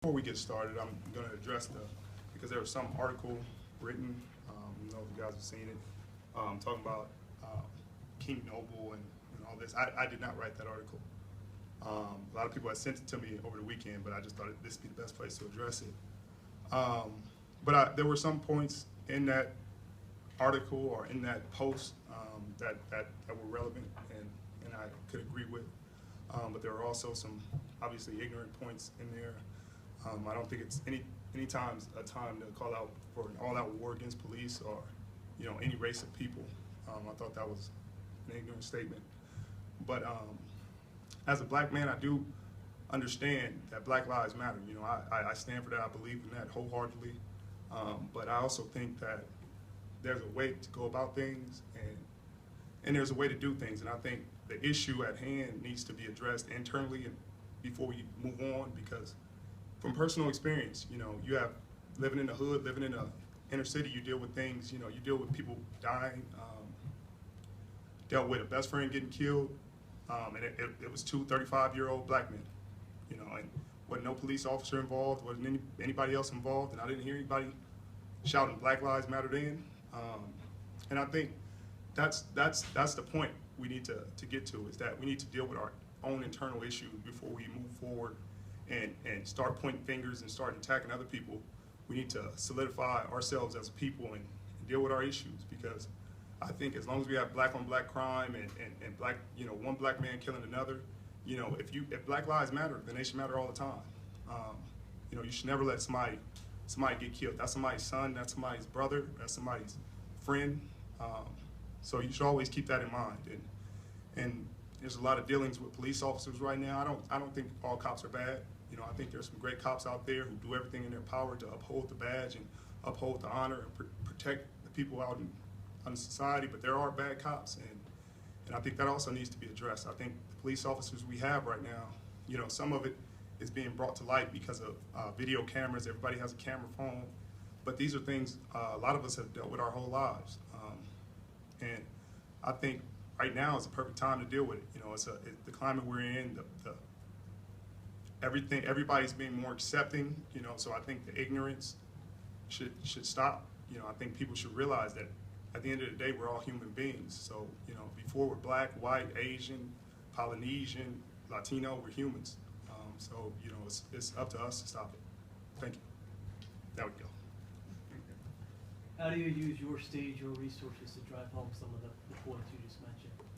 Before we get started, I'm going to address because there was some article written, I don't know if you guys have seen it, talking about King Noble and all this. I did not write that article. A lot of people had sent it to me over the weekend, but I just thought this would be the best place to address it. There were some points in that article or in that post that were relevant and I could agree with. But there are also some obviously ignorant points in there. I don't think it's any times a time to call out for an all-out war against police or any race of people. I thought that was an ignorant statement. But as a black man, I do understand that Black Lives Matter. I stand for that. I believe in that wholeheartedly. But I also think that there's a way to go about things and there's a way to do things. And I think the issue at hand needs to be addressed internally and before we move on, because from personal experience, you have living in the hood, living in a inner city, you deal with things, you deal with people dying, dealt with a best friend getting killed, and it was two 35-year-old black men, and wasn't no police officer involved, wasn't anybody else involved, and I didn't hear anybody shouting Black Lives Matter then, and I think that's the point we need to get to, is that we need to deal with our own internal issues before we move forward and start pointing fingers and start attacking other people. We need to solidify ourselves as a people and deal with our issues, because I think as long as we have black on black crime and black, one black man killing another, if Black Lives Matter, then they should matter all the time. You should never let somebody get killed. That's somebody's son, that's somebody's brother, that's somebody's friend. So you should always keep that in mind. And there's a lot of dealings with police officers right now. I don't think all cops are bad. I think there's some great cops out there who do everything in their power to uphold the badge and uphold the honor and protect the people out in society. But there are bad cops, and I think that also needs to be addressed. I think the police officers we have right now, some of it is being brought to light because of video cameras. Everybody has a camera phone, but these are things a lot of us have dealt with our whole lives. And I think right now is the perfect time to deal with it. It's the climate we're in, everybody's being more accepting, so I think the ignorance should stop. I think people should realize that at the end of the day, we're all human beings. So, before we're black, white, Asian, Polynesian, Latino, we're humans. So, it's up to us to stop it. Thank you. There we go. How do you use your stage, your resources to drive home some of the points you just mentioned?